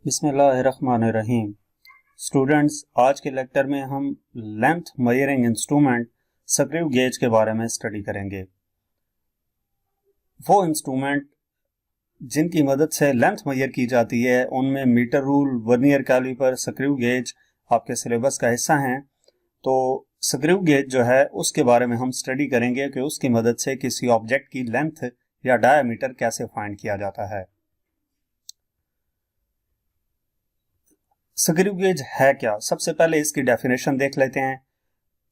बिस्मिल्लाहिर्रहमानिर्रहीम। स्टूडेंट्स, आज के लेक्चर में हम length measuring instrument screw gauge के बारे में स्टडी करेंगे। वो इंस्ट्रूमेंट जिनकी मदद से लेंथ मेजर की जाती है उनमें metre rule, vernier caliper, screw gauge आपके सिलेबस का हिस्सा हैं। तो स्क्रू गेज जो है उसके बारे में हम स्टडी करेंगे कि उसकी मदद से किसी ऑब्जेक्ट की लेंथ या डायमीटर कैसे फाइंड किया जाता है। स्क्रू गेज है क्या? सबसे पहले इसकी डेफिनेशन देख लेते हैं।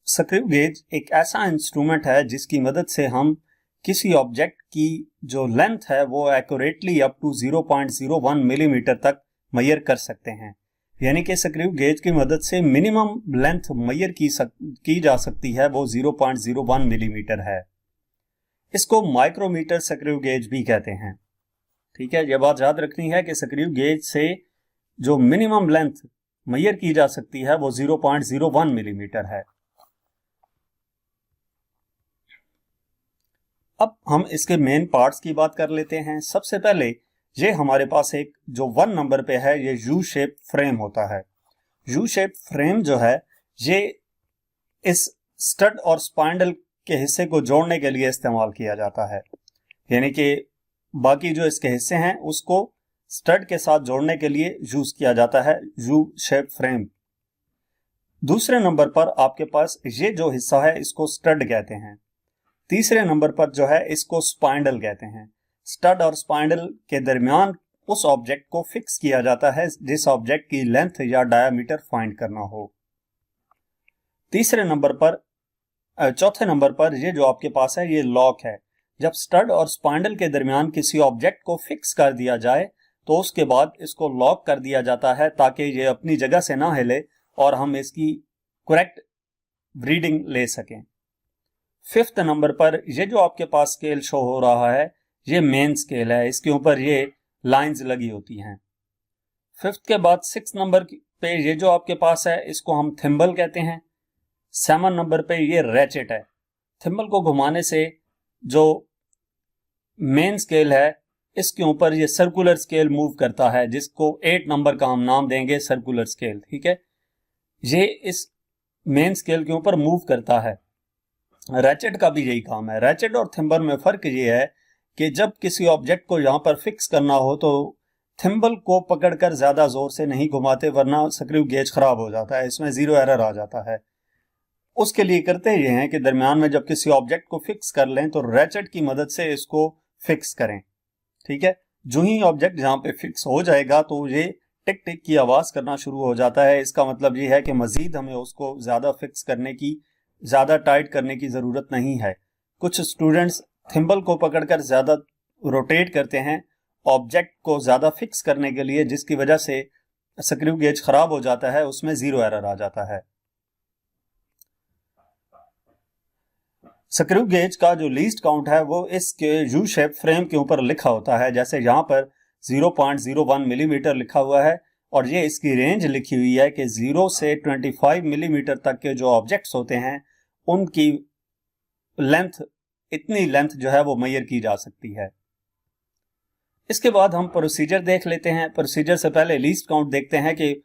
स्क्रू गेज एक ऐसा इंस्ट्रूमेंट है जिसकी मदद से हम किसी ऑब्जेक्ट की जो लेंथ है वो एक्यूरेटली अप टू 0.01 मिलीमीटर तक मेजर कर सकते हैं। यानी कि स्क्रू गेज की मदद से मिनिमम लेंथ मेजर की जा सकती है वो 0.01 मिलीमीटर है। इसको माइक्रोमीटर स्क्रू गेज भी कहते हैं। ठीक है, यह बात याद रखनी है कि स्क्रू गेज से जो मिनिमम लेंथ मेजर की जा सकती है वो 0.01 मिलीमीटर है। अब हम इसके मेन पार्ट्स की बात कर लेते हैं। सबसे पहले ये हमारे पास एक जो 1 नंबर पे है ये यू शेप फ्रेम होता है। यू शेप फ्रेम जो है ये इस स्टड और स्पाइंडल के हिस्से को जोड़ने के लिए इस्तेमाल किया जाता है। यानी कि बाकी जो इसके हिस्से हैं उसको स्टड के साथ जोड़ने के लिए यूज किया जाता है यू शेप फ्रेम। दूसरे नंबर पर आपके पास ये जो हिस्सा है इसको स्टड कहते हैं। तीसरे नंबर पर जो है इसको स्पाइंडल कहते हैं। स्टड और स्पाइंडल के दरमियान उस ऑब्जेक्ट को फिक्स किया जाता है जिस ऑब्जेक्ट की लेंथ या डायामीटर फाइंड करना हो। चौथे नंबर पर ये जो आपके पास है ये लॉक है। जब स्टड और स्पाइंडल के दरमियान किसी ऑब्जेक्ट को फिक्स कर दिया जाए तो उसके बाद इसको लॉक कर दिया जाता है ताकि ये अपनी जगह से ना हिले और हम इसकी करेक्ट रीडिंग ले सकें। फिफ्थ नंबर पर ये जो आपके पास स्केल शो हो रहा है ये मेन स्केल है। इसके ऊपर ये लाइंस लगी होती हैं। फिफ्थ के बाद 6 नंबर पे ये जो आपके पास है इसको हम थिम्बल कहते हैं। 7 नंबर पे ये रैचेट है। थिम्बल को घुमाने से जो मेन स्केल है इसके ऊपर ये सर्कुलर स्केल मूव करता है जिसको 8 नंबर का हम नाम देंगे सर्कुलर स्केल। ठीक है, ये इस मेन स्केल के ऊपर मूव करता है। रैचेट का भी यही काम है। रैचेट और थिम्बल में फर्क ये है कि जब किसी ऑब्जेक्ट को यहां पर फिक्स करना हो तो थिम्बल को पकड़कर ज्यादा जोर से नहीं घुमाते वरना स्क्रू गेज खराब हो जाता है, इसमें जीरो एरर आ जाता है। उसके लिए करते ये हैं कि दरमियान में जब किसी ऑब्जेक्ट को फिक्स कर लें तो रैचेट की मदद से इसको फिक्स करें। ठीक है, जो ही ऑब्जेक्ट जहां पे फिक्स हो जाएगा तो ये टिक टिक की आवाज करना शुरू हो जाता है। इसका मतलब ये है कि मजीद हमें उसको ज्यादा फिक्स करने की, ज्यादा टाइट करने की जरूरत नहीं है। कुछ स्टूडेंट्स थिम्बल को पकड़कर ज्यादा रोटेट करते हैं ऑब्जेक्ट को ज्यादा फिक्स करने के लिए, जिसकी वजह से स्क्रू गेज खराब हो जाता है, उसमें जीरो एरर आ जाता है। स्क्रू गेज का जो लीस्ट काउंट है वो इसके यू शेप फ्रेम के ऊपर लिखा होता है। जैसे यहाँ पर 0.01 मिलीमीटर लिखा हुआ है और ये इसकी रेंज लिखी हुई है कि 0 से 25 मिलीमीटर तक के जो ऑब्जेक्ट्स होते हैं उनकी लेंथ, इतनी लेंथ जो है वो मेजर की जा सकती है। इसके बाद हम प्रोसीजर देख लेते हैं। प्रोसीजर से पहले लीस्ट काउंट देखते हैं कि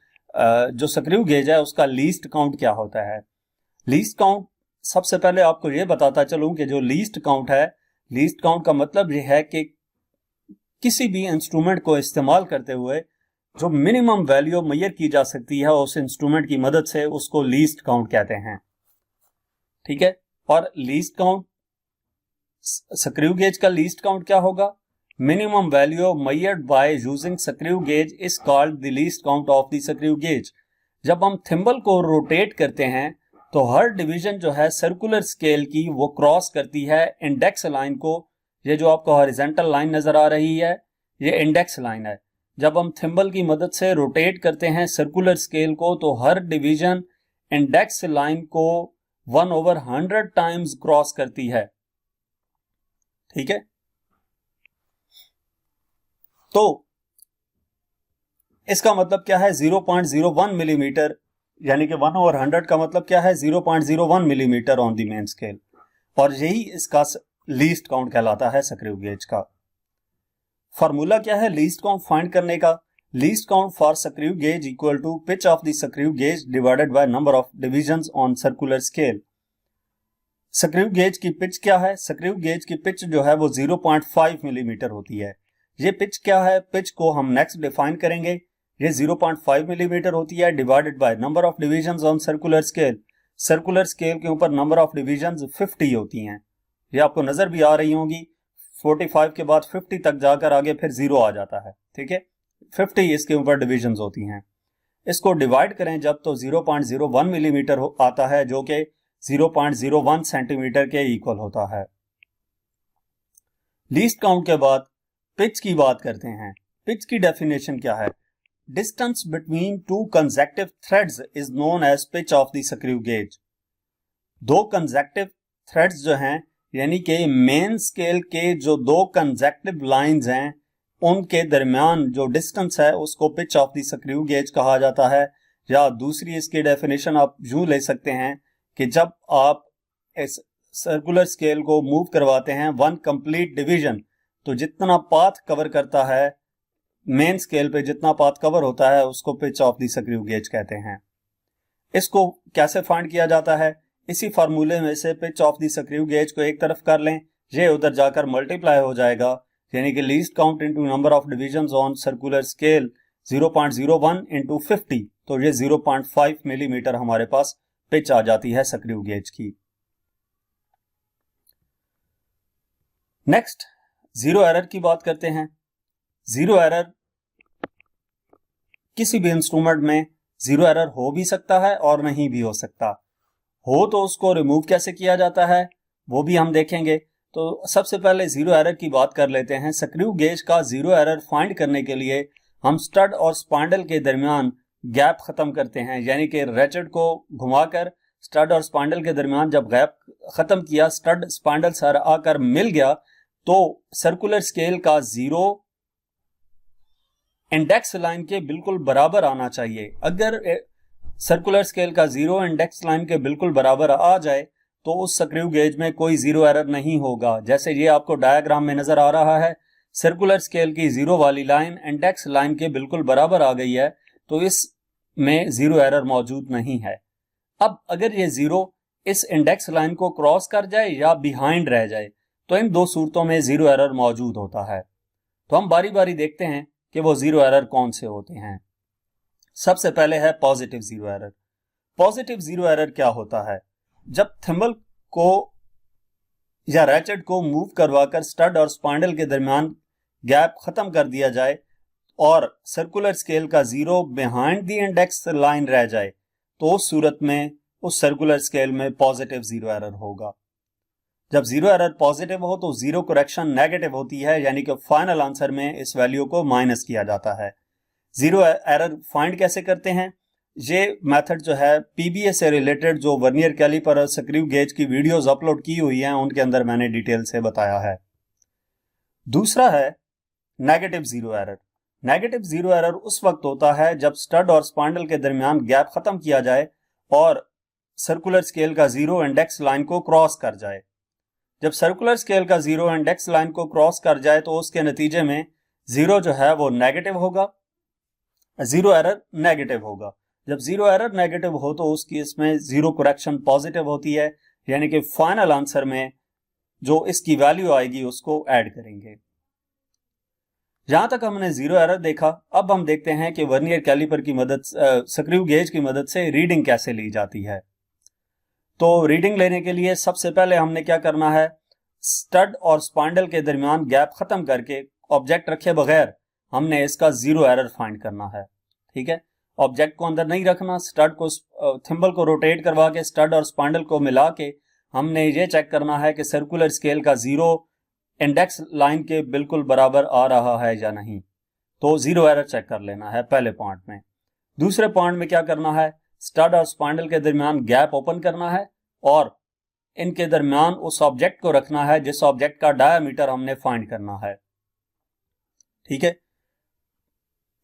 जो स्क्रू गेज है उसका लीस्ट काउंट क्या होता है। लीस्ट काउंट सबसे पहले आपको यह बताता चलूं कि जो लीस्ट काउंट है, लीस्ट काउंट का मतलब यह है कि किसी भी इंस्ट्रूमेंट को इस्तेमाल करते हुए जो मिनिमम वैल्यू मेजर की जा सकती है उस इंस्ट्रूमेंट की मदद से उसको लीस्ट काउंट कहते हैं। ठीक है, और लीस्ट काउंट, स्क्रू गेज का लीस्ट काउंट क्या होगा? Minimum value measured by using screw gauge is called the least count of the screw gauge. जब हम थिम्बल को रोटेट करते हैं तो हर डिवीजन जो है सर्कुलर स्केल की वो क्रॉस करती है इंडेक्स लाइन को। ये जो आपको हॉरिजॉन्टल लाइन नजर आ रही है ये इंडेक्स लाइन है। जब हम थिम्बल की मदद से रोटेट करते हैं सर्कुलर स्केल को तो हर डिवीजन इंडेक्स लाइन को 1/100 टाइम्स क्रॉस करती है। ठीक है, तो इसका मतलब क्या है? 0.01 मिलीमीटर, यानी कि 1/100 का मतलब क्या है? 0.01 millimetre on the main scale. और यही इसका लीस्ट काउंट कहलाता है स्क्रू गेज का। फार्मूला क्या है लीस्ट काउंट फाइंड करने का? Least count for screw gauge equal to pitch of the screw gauge divided by number of divisions on circular scale. Screw gauge की पिच क्या है? स्क्रू गेज की pitch जो है वो 0.5 मिलीमीटर होती है। ये पिच क्या है? पिच को हम नेक्स्ट डिफाइन करेंगे। ये 0.5 मिलीमीटर होती है divided by number of divisions on circular scale. Circular scale के ऊपर नंबर ऑफ डिविजन्स 50 होती हैं। ये आपको नजर भी आ रही होंगी। 45 के बाद 50 तक जाकर आगे फिर 0 आ जाता है। ठीक है, 50 इसके ऊपर डिविजन्स होती हैं। इसको डिवाइड करें जब तो 0.01 मिलीमीटर आता है, जो कि 0.01 सेंटीमीटर के इक्वल होता है। लीस्ट काउंट के बाद पिच की बात करते हैं। पिच की डेफिनेशन क्या है? Distance between two consecutive threads is known as pitch of the screw gauge. दो कंसेक्टिव थ्रेड्स जो हैं, यानी कि मेन स्केल के जो दो कंसेक्टिव लाइंस हैं, उनके दरमियान जो डिस्टेंस है उसको pitch of the screw gauge कहा जाता है। या दूसरी इसकी डेफिनेशन आप यूं ले सकते हैं कि जब आप इस सर्कुलर स्केल को मूव करवाते हैं वन कंप्लीट डिवीजन, तो जितना पाथ कवर करता है, मेन स्केल पे जितना पाथ कवर होता है, उसको pitch of the screw gauge कहते हैं। इसको कैसे फाइंड किया जाता है? इसी फार्मूले में से pitch of the screw gauge को एक तरफ कर लें, ये उधर जाकर मल्टीप्लाई हो जाएगा, यानी कि least count into number of divisions on circular scale 0.01 into 50, तो ये 0.5 मिलीमीटर हमारे पास पिच आ जाती है स्क्रू गेज की। नेक्स्ट जीरो एरर की बात करते हैं। जीरो एरर, किसी भी इंस्ट्रूमेंट में जीरो एरर हो भी सकता है और नहीं भी हो सकता। हो तो उसको रिमूव कैसे किया जाता है वो भी हम देखेंगे। तो सबसे पहले जीरो एरर की बात कर लेते हैं। स्क्रू गेज का जीरो एरर फाइंड करने के लिए हम स्टड और स्पांडल के दरमियान गैप खत्म करते हैं, यानी कि रेचेट को घुमाकर स्टड और स्पांडल के दरमियान जब गैप खत्म किया, स्टड स्पांडल सर आकर मिल गया, तो सर्कुलर स्केल का जीरो इंडेक्स लाइन के बिल्कुल बराबर आना चाहिए। अगर सर्कुलर स्केल का जीरो इंडेक्स लाइन के बिल्कुल बराबर आ जाए तो उस स्क्रू गेज में कोई जीरो एरर नहीं होगा। जैसे ये आपको डायग्राम में नजर आ रहा है, सर्कुलर स्केल की जीरो वाली लाइन इंडेक्स लाइन के बिल्कुल बराबर आ गई है, तो इसमें जीरो एरर मौजूद नहीं है। अब अगर ये जीरो इस इंडेक्स लाइन को क्रॉस कर जाए या बिहाइंड रह जाए, तो इन दो सूरतों में जीरो एरर मौजूद होता है। तो हम बारी बारी देखते हैं कि वो जीरो एरर कौन से होते हैं। सबसे पहले है positive zero error. Positive zero error क्या होता है? जब थिम्बल को या रैचेट को मूव करवाकर स्टड और स्पांडल के दरमियान गैप खत्म कर दिया जाए और सर्कुलर स्केल का zero behind the index line रह जाए, तो उस सूरत में उस सर्कुलर स्केल में पॉजिटिव जीरो एरर होगा। जब जीरो एरर पॉजिटिव हो तो जीरो करेक्शन नेगेटिव होती है, यानी कि फाइनल आंसर में इस वैल्यू को माइनस किया जाता है। जीरो एरर फाइंड कैसे करते हैं? ये मेथड जो है पीबीए से रिलेटेड जो वर्नियर कैलिपर और स्क्रू गेज की वीडियोस अपलोड की हुई हैं, उनके अंदर मैंने डिटेल से बताया है। दूसरा है negative zero error. Negative zero error उस वक्त होता है जब स्टड और स्पांडल के दरमियान गैप खत्म किया जाए और सर्कुलर स्केल का जीरो इंडेक्स लाइन को क्रॉस कर जाए। जब सर्कुलर स्केल का जीरो इंडेक्स लाइन को क्रॉस कर जाए तो उसके नतीजे में जीरो जो है वो नेगेटिव होगा, जीरो एरर नेगेटिव होगा। जब जीरो एरर नेगेटिव हो तो उसकी इसमें जीरो करेक्शन पॉजिटिव होती है, यानी कि फाइनल आंसर में जो इसकी वैल्यू आएगी उसको ऐड करेंगे। जहां तक हमने जीरो एरर देखा, अब हम देखते हैं कि वर्नियर कैलिपर की मदद, स्क्रू गेज की मदद से रीडिंग कैसे ली जाती है। तो रीडिंग लेने के लिए सबसे पहले हमने क्या करना है, स्टड और स्पांडल के दरमियान गैप खत्म करके ऑब्जेक्ट रखे बगैर हमने इसका जीरो एरर फाइंड करना है। ठीक है, ऑब्जेक्ट को अंदर नहीं रखना, स्टड को थिम्बल को रोटेट करवा के स्टड और स्पांडल को मिला के हमने ये चेक करना है कि सर्कुलर स्केल का जीरो इंडेक्स लाइन के बिल्कुल बराबर आ रहा है या नहीं। तो जीरो एरर चेक कर लेना है पहले पॉइंट में। दूसरे पॉइंट में क्या करना है, स्टड और स्पांडल के दरमियान गैप ओपन करना है और इनके दरमियान उस ऑब्जेक्ट को रखना है जिस ऑब्जेक्ट का डायामीटर हमने फाइंड करना है। ठीक है,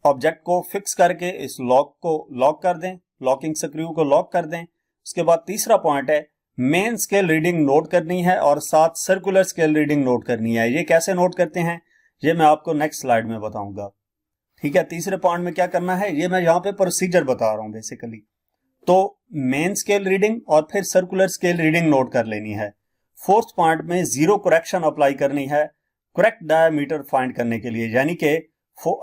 ऑब्जेक्ट को फिक्स करके इस लॉक को लॉक कर दें, लॉकिंग स्क्रू को लॉक कर दें। उसके बाद तीसरा पॉइंट है, मेन स्केल रीडिंग नोट करनी है और साथ सर्कुलर स्केल रीडिंग नोट करनी है। ये कैसे नोट करते हैं ये मैं आपको नेक्स्ट स्लाइड में बताऊंगा। ठीक है, तीसरे पॉइंट में क्या करना है, ये मैं यहाँ पे प्रोसीजर बता रहा हूँ बेसिकली। तो मेन स्केल रीडिंग और फिर सर्कुलर स्केल रीडिंग नोट कर लेनी है। फोर्थ पॉइंट में जीरो करेक्शन अप्लाई करनी है करेक्ट डायमीटर फाइंड करने के लिए, यानी कि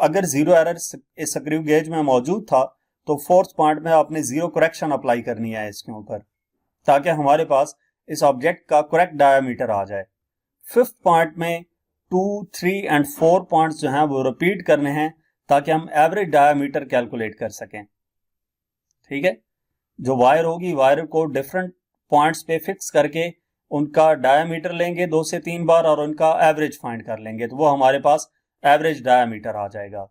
अगर जीरो एरर इस स्क्रू गेज में मौजूद था तो फोर्थ पॉइंट में आपने जीरो करेक्शन अप्लाई करनी है इसके ऊपर, ताकि हमारे पास इस ऑब्जेक्ट का करेक्ट डायमीटर आ जाए। फिफ्थ पॉइंट में 2, 3 एंड 4 पॉइंट्स जो हैं वो रिपीट करने हैं ताकि हम एवरेज डायमीटर कैलकुलेट कर सकें। ठीक है, जो वायर होगी वायर को डिफरेंट पॉइंट्स पे फिक्स करके उनका डायमीटर लेंगे 2 से 3 बार और उनका एवरेज फाइंड कर लेंगे, तो वो हमारे पास एवरेज डायमीटर आ जाएगा।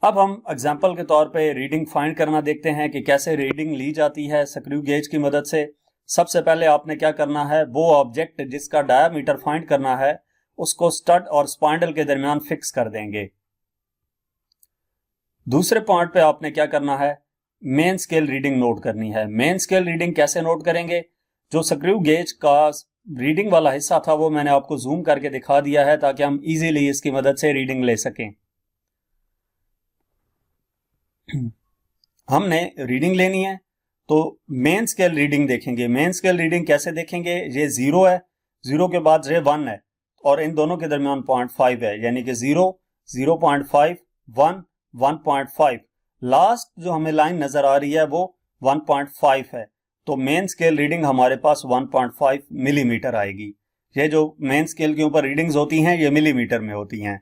अब हम एग्जांपल के तौर पे रीडिंग फाइंड करना देखते हैं कि कैसे रीडिंग ली जाती है स्क्रू गेज की मदद से। सबसे पहले आपने क्या करना है, वो ऑब्जेक्ट जिसका डायमीटर फाइंड करना है उसको स्टड और स्पाइंडल के दरमियान फिक्स कर देंगे। दूसरे पॉइंट पे आपने क्या करना है, मेन स्केल रीडिंग नोट करनी है। मेन स्केल रीडिंग कैसे नोट करेंगे, जो स्क्रू गेज का रीडिंग वाला हिस्सा था वो मैंने आपको जूम करके दिखा दिया है ताकि हम इजीली इसकी मदद से रीडिंग ले सकें। हमने रीडिंग लेनी है तो मेन स्केल रीडिंग देखेंगे। मेन स्केल रीडिंग कैसे देखेंगे, ये 0 है, 0 के बाद ये 1 है और इन दोनों के दरमियान 0.5 है, यानी कि 0, 0.5, 1, 1.5। लास्ट जो हमें लाइन नजर आ रही है वो 1.5 है, तो मेन स्केल रीडिंग हमारे पास 1.5 मिलीमीटर आएगी। ये जो मेन स्केल के ऊपर रीडिंग्स होती हैं ये मिलीमीटर में होती हैं।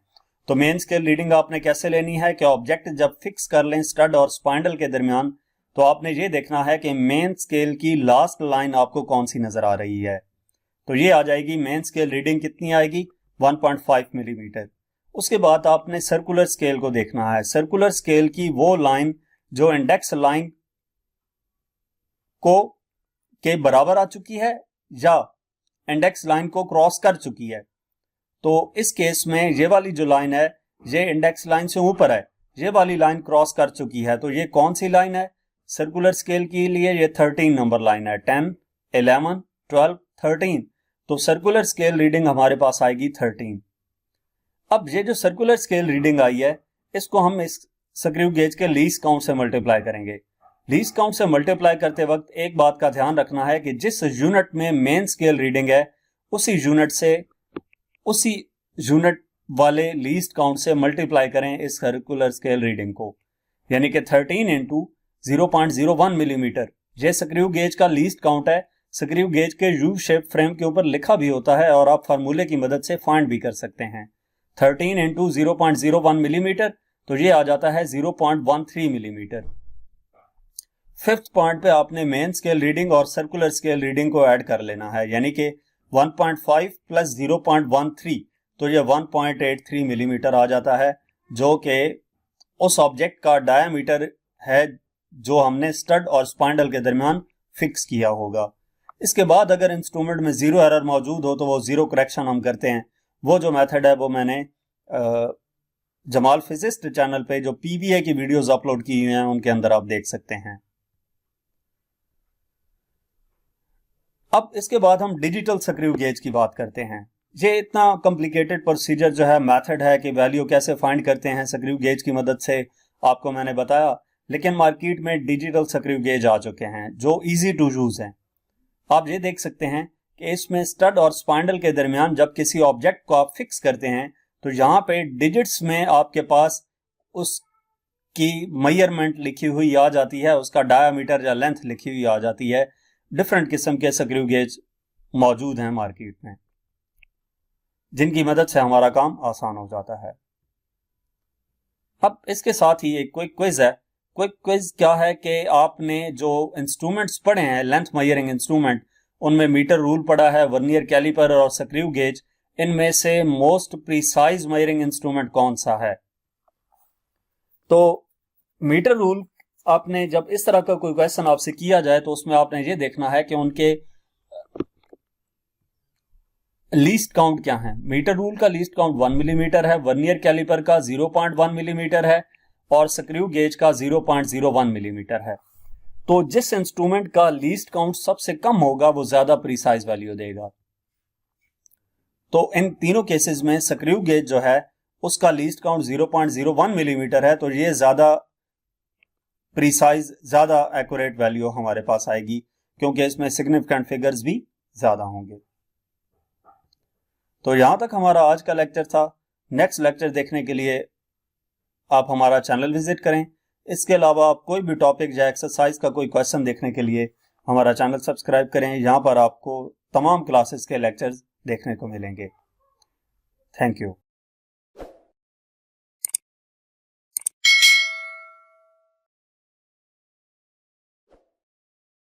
तो मेन स्केल रीडिंग आपने कैसे लेनी है कि ऑब्जेक्ट जब फिक्स कर लें स्टड और स्पाइंडल के दरमियान तो आपने ये देखना है कि मेन स्केल की लास्ट लाइन आपको कौन सी नजर आ रही है, तो ये आ जाएगी मेन स्केल रीडिंग कितनी आएगी, 1.5 मिलीमीटर। उसके बाद आपने सर्कुलर स्केल को देखना है। सर्कुलर स्केल की वो लाइन जो इंडेक्स लाइन को के बराबर आ चुकी है या इंडेक्स लाइन को क्रॉस कर चुकी है, तो इस केस में ये वाली जो लाइन है ये इंडेक्स लाइन से ऊपर है, ये वाली लाइन क्रॉस कर चुकी है। तो ये कौन सी लाइन है, सर्कुलर स्केल के लिए ये 13 नंबर लाइन है, 10, 11, 12, 13। तो सर्कुलर स्केल रीडिंग हमारे पास आएगी 13। अब ये जो सर्कुलर स्केल रीडिंग आई है इसको हम इस स्क्रू गेज के लीस्ट काउंट से मल्टीप्लाई करेंगे। लीस्ट काउंट से मल्टीप्लाई करते वक्त एक बात का ध्यान रखना है कि जिस यूनिट में मेन स्केल रीडिंग है उसी यूनिट वाले लीस्ट काउंट से मल्टीप्लाई करें इस सर्कुलर स्केल रीडिंग को, यानी कि 13 इंटू 0.01 मिलीमीटर। यह स्क्रू गेज का लीस्ट काउंट है। स्क्रू गेज के यू शेप फ्रेम के ऊपर लिखा भी होता है और आप फार्मूले की मदद से फाइंड भी कर सकते हैं। 13 इंटू 0.01 मिलीमीटर, तो ये आ जाता है 0.13 मिलीमीटर। फिफ्थ पॉइंट पे आपने मेन स्केल रीडिंग और सर्कुलर स्केल रीडिंग को ऐड कर लेना है, यानी कि 1.5 प्लस 0.13, तो ये 1.83 मिलीमीटर आ जाता है, जो कि उस ऑब्जेक्ट का डायमीटर है जो हमने स्टड और स्पाइंडल के दरमियान फिक्स किया होगा। इसके बाद अगर इंस्ट्रूमेंट में जीरो एरर मौजूद हो तो वो जीरो करेक्शन हम करते हैं। वो जो मेथड है वो मैंने जमाल फिजिस्ट चैनल पे जो पीबीए की वीडियोस अपलोड की हुई हैं उनके अंदर आप देख सकते हैं। अब इसके बाद हम डिजिटल स्क्रू गेज की बात करते हैं। ये इतना कॉम्प्लिकेटेड प्रोसीजर जो है, मेथड है कि वैल्यू कैसे फाइंड करते हैं स्क्रू गेज की मदद से, आपको मैंने बताया। लेकिन मार्केट में डिजिटल स्क्रू गेज आ चुके हैं जो इजी टू यूज हैं। आप ये देख सकते हैं कि इसमें स्टड और स्पाइंडल के दरमियान जब किसी ऑब्जेक्ट को आप फिक्स करते हैं तो यहाँ पे डिजिट्स में आपके पास उसकी मेजरमेंट लिखी हुई आ जाती है, उसका डायामीटर या लेंथ लिखी हुई आ जाती है। डिफरेंट किस्म के स्क्रू गेज मौजूद हैं मार्केट में जिनकी मदद से हमारा काम आसान हो जाता है। अब इसके साथ ही एक क्विक क्विज है। क्विक क्विज क्या है कि आपने जो इंस्ट्रूमेंट्स पढ़े हैं, लेंथ मेजरिंग इंस्ट्रूमेंट, उनमें मीटर रूल पढ़ा है, वर्नियर कैलिपर और स्क्रू गेज, इनमें से मोस्ट प्रिसाइज मेजरिंग इंस्ट्रूमेंट कौन सा है? तो मीटर रूल आपने जब इस तरह का कोई क्वेश्चन आपसे किया जाए तो उसमें आपने ये देखना है कि उनके लीस्ट काउंट क्या है। मीटर रूल का लीस्ट काउंट 1 मिलीमीटर है, वर्नियर कैलिपर का 0.1 मिलीमीटर है और स्क्रू गेज का 0.01 मिलीमीटर है। तो जिस इंस्ट्रूमेंट का लीस्ट काउंट सबसे कम होगा वो ज्यादा प्रिसाइज वैल्यू देगा। तो इन तीनों केसेस में स्क्रू गेज जो है उसका लीस्ट काउंट 0.01 मिलीमीटर है, तो ये ज्यादा प्रिसाइज, ज्यादा एक्यूरेट वैल्यू हमारे पास आएगी, क्योंकि इसमें सिग्निफिकेंट फिगर्स भी ज्यादा होंगे। तो यहां तक हमारा आज का लेक्चर था। नेक्स्ट लेक्चर देखने के लिए आप हमारा चैनल विजिट करें। इसके अलावा आप कोई भी टॉपिक या एक्सरसाइज का कोई क्वेश्चन देखने के लिए हमारा चैनल सब्सक्राइब करें। यहाँ पर आपको तमाम क्लासेस के लेक्चर्स देखने को मिलेंगे। Thank you.